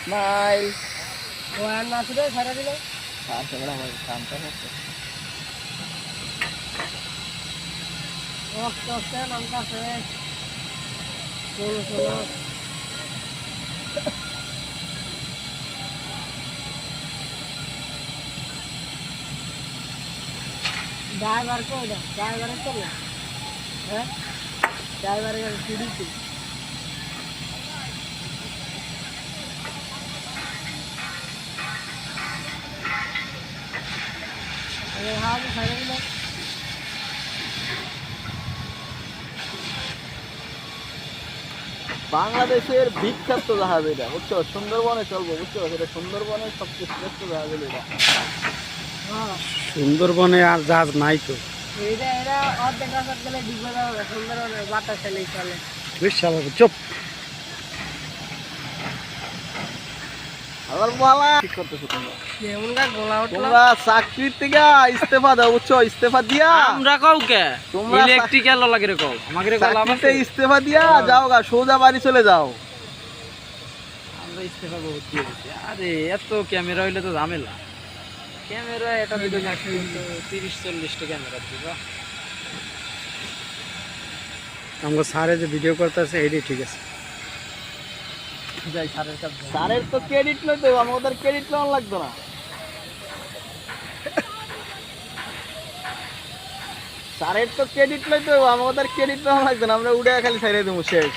Smile ও আর না শুধু ছাড়া দিল আর সেগুলো আমার কামটা হচ্ছে ওকে ওকে নামটা আছে চলো চলো ড্রাইভার কো এটা ড্রাইভার তো না হ্যাঁ ড্রাইভারের সিডি কি আরে হাল ছাড়া দিল বাংলাদেশের বিখ্যাত জাহাজ এটা বুঝছো সুন্দরবনে চলবো বুঝছো এটা সুন্দরবনের সবচেয়ে শ্রেষ্ঠ জাহাজ হলো এটা হ্যাঁ সুন্দরবনে আর জাহাজ নাই তো। এটা এটা অর্ধেক রাস্তা গেলে ডুবে যাবে সুন্দরবনের বাতাস চলে চলে বিশাল চুপ। আবার বলা ঠিক করতেছো তোমরা কেমন গা গোলা উঠলো তোমরা চাকরির থেকে ইস্তেফা দাও বুঝছো ইস্তেফা দিয়া আমরা কাউকে তোমরা ইলেকট্রিক্যাল লাগে রে কও আমাকে রে কও লাভ চাকরিতে আছে ইস্তেফা দিয়া যাও গা সোজা বাড়ি চলে যাও আমরা ইস্তেফা বহুত দিয়ে দিছি আরে এত ক্যামেরা হইলে তো ঝামেলা ক্যামেরা এটা দিতে না কিন্তু 30-40 টা ক্যামেরা দিবা আমরা সারে যে ভিডিও করতেছে এইটাই ঠিক আছে। যাই স্যারের কাছে স্যারের তো ক্রেডিট লইতে হবে আমাদের ক্রেডিট লওয়া লাগতো না স্যারের তো ক্রেডিট লইতে হবে আমাদের ক্রেডিট লওয়া লাগতো না আমরা উড়ে খালি ছাইড়ে দেবো শেষ